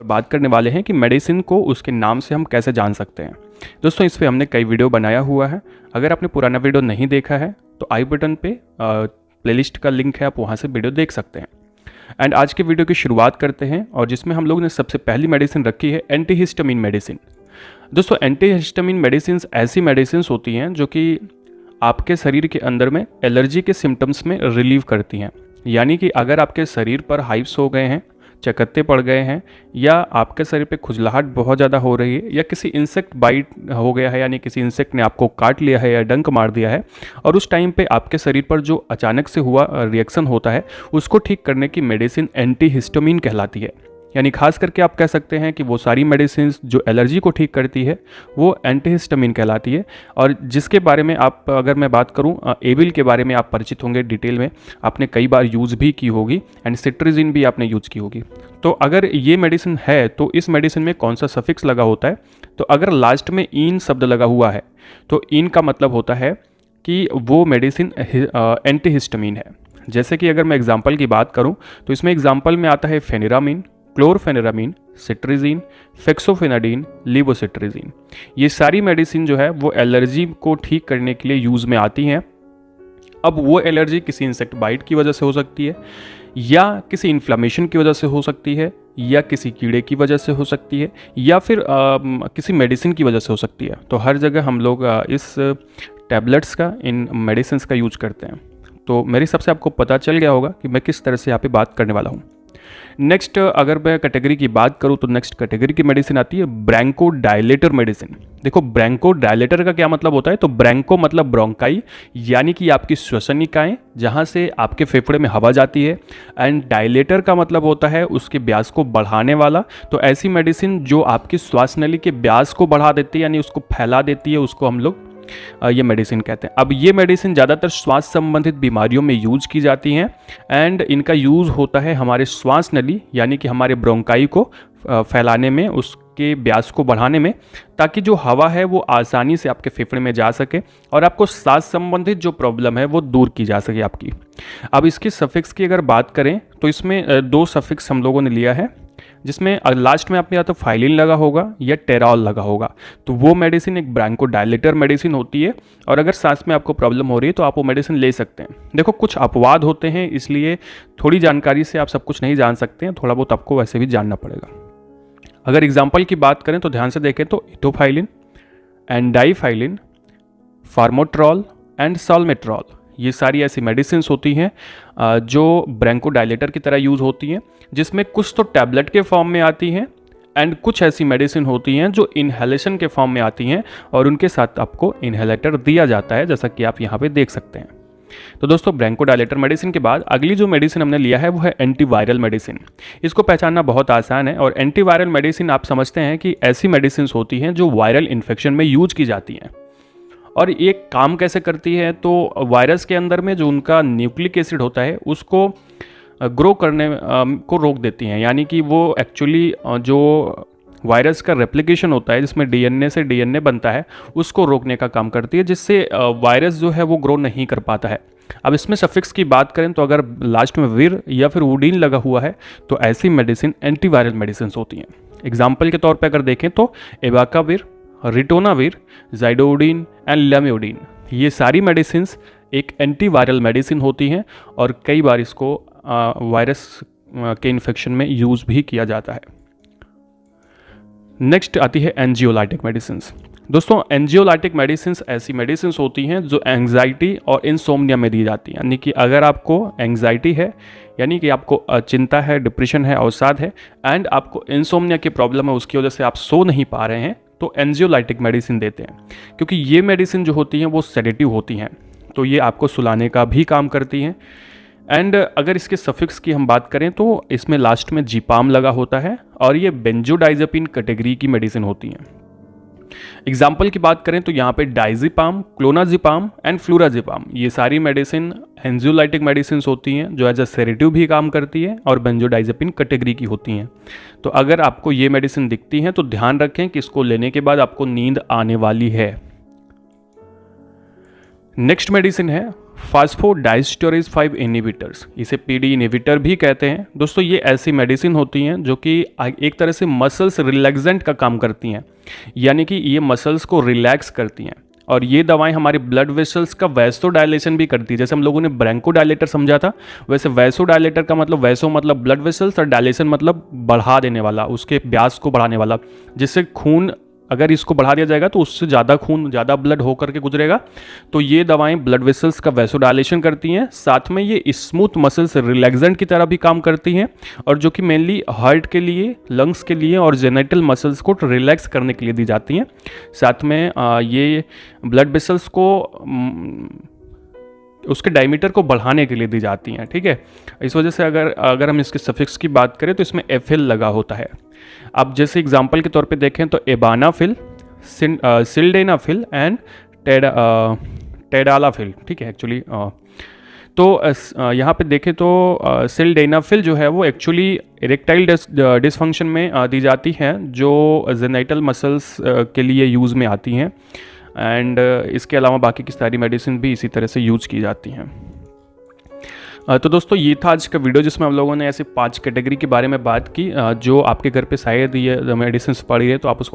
बात करने वाले हैं कि मेडिसिन को उसके नाम से हम कैसे जान सकते हैं। दोस्तों इस पे हमने कई वीडियो बनाया हुआ है, अगर आपने पुराना वीडियो नहीं देखा है तो आई बटन पे प्लेलिस्ट का लिंक है, आप वहाँ से वीडियो देख सकते हैं। एंड आज के वीडियो की शुरुआत करते हैं और जिसमें हम लोग ने सबसे पहली मेडिसिन रखी है एंटीहिस्टामिन मेडिसिन। दोस्तों एंटीहिस्टामिन मेडिसिन ऐसी मेडिसिन होती हैं जो कि आपके शरीर के अंदर में एलर्जी के सिम्टम्स में रिलीव करती हैं। यानी कि अगर आपके शरीर पर हाइव्स हो गए हैं, चकत्ते पड़ गए हैं, या आपके शरीर पे खुजलाहट बहुत ज़्यादा हो रही है, या किसी इंसेक्ट बाइट हो गया है, यानी किसी इंसेक्ट ने आपको काट लिया है या डंक मार दिया है, और उस टाइम पे आपके शरीर पर जो अचानक से हुआ रिएक्शन होता है उसको ठीक करने की मेडिसिन एंटीहिस्टामिन कहलाती है। यानी खास करके आप कह सकते हैं कि वो सारी मेडिसिन जो एलर्जी को ठीक करती है वो एंटीहिस्टामिन कहलाती है। और जिसके बारे में आप अगर मैं बात करूं, एविल के बारे में आप परिचित होंगे डिटेल में, आपने कई बार यूज़ भी की होगी, एंड सिट्राजिन भी आपने यूज़ की होगी। तो अगर ये मेडिसिन है तो इस मेडिसिन में कौन सा सफिक्स लगा होता है, तो अगर लास्ट में इन शब्द लगा हुआ है तो इन का मतलब होता है कि वो मेडिसिन एंटीहिस्टामिन है। जैसे कि अगर मैं एग्जाम्पल की बात करूँ तो इसमें एग्जाम्पल में आता है फेनिरामिन, क्लोरफेनिरामिन, सिट्राजिन, फेक्सोफेनाडिन, लीवोसिट्राजिन। ये सारी मेडिसिन जो है वो एलर्जी को ठीक करने के लिए यूज़ में आती हैं। अब वो एलर्जी किसी इंसेक्ट बाइट की वजह से हो सकती है, या किसी इन्फ्लेमेशन की वजह से हो सकती है, या किसी कीड़े की वजह से हो सकती है, या फिर किसी मेडिसिन की वजह से हो सकती है। तो हर जगह हम लोग इस टैबलेट्स का, इन मेडिसिन का यूज करते हैं। तो मेरे हिसाब से आपको पता चल गया होगा कि मैं किस तरह से यहाँ पे बात करने वाला हूँ। नेक्स्ट अगर मैं कैटेगरी की बात करूं तो नेक्स्ट कैटेगरी की मेडिसिन आती है ब्रोंको डायलेटर मेडिसिन। देखो ब्रोंको डायलेटर का क्या मतलब होता है, तो ब्रोंको मतलब ब्रोंकाई, यानी कि आपकी श्वसनिकाएं जहां से आपके फेफड़े में हवा जाती है, एंड डायलेटर का मतलब होता है उसके व्यास को बढ़ाने वाला। तो ऐसी मेडिसिन जो आपकी श्वास नली के व्यास को बढ़ा देती है, यानी उसको फैला देती है, उसको हम लोग ये मेडिसिन कहते हैं। अब ये मेडिसिन ज़्यादातर श्वास संबंधित बीमारियों में यूज की जाती हैं, एंड इनका यूज़ होता है हमारे श्वास नली यानी कि हमारे ब्रोंकाई को फैलाने में, उसके व्यास को बढ़ाने में, ताकि जो हवा है वो आसानी से आपके फेफड़े में जा सके और आपको सांस संबंधित जो प्रॉब्लम है वो दूर की जा सके आपकी। अब इसकी सफिक्स की अगर बात करें तो इसमें दो सफिक्स हम लोगों ने लिया है, जिसमें लास्ट में आपने या तो फाइलिन लगा होगा या टेरॉल लगा होगा। तो वो मेडिसिन एक ब्रोंको डायलेटर मेडिसिन होती है, और अगर सांस में आपको प्रॉब्लम हो रही है तो आप वो मेडिसिन ले सकते हैं। देखो कुछ अपवाद होते हैं, इसलिए थोड़ी जानकारी से आप सब कुछ नहीं जान सकते हैं, थोड़ा बहुत आपको वैसे भी जानना पड़ेगा। अगर एग्जाम्पल की बात करें तो ध्यान से देखें तो इटोफाइलिन, एंडाइफाइलिन, फार्मोट्रॉल एंड सॉल्मेट्रॉल, ये सारी ऐसी मेडिसिन होती हैं जो ब्रोंको डायलेटर की तरह यूज़ होती हैं, जिसमें कुछ तो टैबलेट के फॉर्म में आती हैं, एंड कुछ ऐसी मेडिसिन होती हैं जो इनहेलेशन के फॉर्म में आती हैं, और उनके साथ आपको इनहेलेटर दिया जाता है, जैसा कि आप यहाँ पे देख सकते हैं। तो दोस्तों ब्रोंको डायलेटर मेडिसिन के बाद अगली जो मेडिसिन हमने लिया है वो है एंटीवायरल मेडिसिन। इसको पहचानना बहुत आसान है, और एंटीवायरल मेडिसिन आप समझते हैं कि ऐसी मेडिसिन होती हैं जो वायरल इन्फेक्शन में यूज की जाती हैं। और ये काम कैसे करती है, तो वायरस के अंदर में जो उनका न्यूक्लिक एसिड होता है उसको ग्रो करने को रोक देती हैं। यानी कि वो एक्चुअली जो वायरस का रेप्लिकेशन होता है, जिसमें डीएनए से डीएनए बनता है, उसको रोकने का काम करती है, जिससे वायरस जो है वो ग्रो नहीं कर पाता है। अब इसमें सफिक्स की बात करें तो अगर लास्ट में विर या फिर वुडीन लगा हुआ है तो ऐसी मेडिसिन एंटीवायरल मेडिसिन होती हैं। एग्जाम्पल के तौर पर अगर देखें तो एबाकाविर, रिटोनाविर, जाइडोडिन एंड लेमियोडिन, ये सारी मेडिसिन एक एंटीवायरल मेडिसिन होती हैं, और कई बार इसको वायरस के इन्फेक्शन में यूज़ भी किया जाता है। नेक्स्ट आती है एंजियोलाइटिक मेडिसिन। दोस्तों एंजियोलाइटिक मेडिसिन ऐसी मेडिसिन होती हैं जो एंग्जाइटी और इंसोम्निया में दी जाती हैं। यानी कि अगर आपको एंग्जाइटी है, यानी कि आपको चिंता है, डिप्रेशन है, अवसाद है, एंड आपको इंसोम्निया की प्रॉब्लम है, उसकी वजह से आप सो नहीं पा रहे हैं, तो एंजियोलाइटिक मेडिसिन देते हैं। क्योंकि ये मेडिसिन जो होती हैं वो सेडेटिव होती हैं, तो ये आपको सुलाने का भी काम करती हैं। एंड अगर इसके सफिक्स की हम बात करें तो इसमें लास्ट में जीपाम लगा होता है, और ये बेंजोडाइजेपिन कैटेगरी की मेडिसिन होती हैं। एग्जाम्पल की बात करें तो यहाँ पे डाइजिपाम, क्लोनाजिपाम एंड फ्लूराजिपाम, ये सारी मेडिसिन एंजियोलाइटिक मेडिसिन होती हैं जो एज अ सेडेटिव भी काम करती है और बेंजोडाइजेपिन कैटेगरी की होती हैं। तो अगर आपको ये मेडिसिन दिखती हैं तो ध्यान रखें कि इसको लेने के बाद आपको नींद आने वाली है। नेक्स्ट मेडिसिन है फास्फोडाइस्टेरेज 5 इनहिबिटर्स, इसे पीडी इनहिबिटर भी कहते हैं। दोस्तों ये ऐसी मेडिसिन होती हैं जो कि एक तरह से मसल्स रिलैक्सेंट का काम करती हैं, यानी कि ये मसल्स को रिलैक्स करती हैं। और ये दवाएं हमारे ब्लड वेसल्स का वैसो डायलेशन भी करती है। जैसे हम लोगों ने ब्रैंको डायलेटर समझा था, वैसे वैसो डायलेटर का मतलब वैसो मतलब ब्लड वेसल्स और डायलेशन मतलब बढ़ा देने वाला, उसके व्यास को बढ़ाने वाला, जिससे खून अगर इसको बढ़ा दिया जाएगा तो उससे ज़्यादा खून, ज़्यादा ब्लड होकर के गुजरेगा। तो ये दवाएं ब्लड वेसल्स का वैसो डायलेशन करती हैं, साथ में ये स्मूथ मसल्स रिलैक्सेंट की तरह भी काम करती हैं, और जो कि मेनली हार्ट के लिए, लंग्स के लिए और जेनेटल मसल्स को रिलैक्स करने के लिए दी जाती हैं। साथ में ये ब्लड वेसल्स को उसके डायमीटर को बढ़ाने के लिए दी जाती हैं। ठीक है, इस वजह से अगर हम इसके सफिक्स की बात करें तो इसमें एफिल लगा होता है। अब जैसे एग्जांपल के तौर पे देखें तो एबानाफिल, सिल्डेनाफिल एंड टेडालाफिल। ठीक है, एक्चुअली तो यहाँ पे देखें तो सिल्डेनाफिल जो है वो एक्चुअली इरेक्टाइल डिसफंक्शन में दी जाती है, जो जेनेटल मसल्स के लिए यूज़ में आती हैं। एंड इसके अलावा बाकी की सारी मेडिसिन भी इसी तरह से यूज़ की जाती हैं। तो दोस्तों ये था आज का वीडियो, जिसमें हम लोगों ने ऐसे 5 कैटेगरी के बारे में बात की। जो आपके घर पे शायद ये मेडिसिन पड़ी है तो आप उसको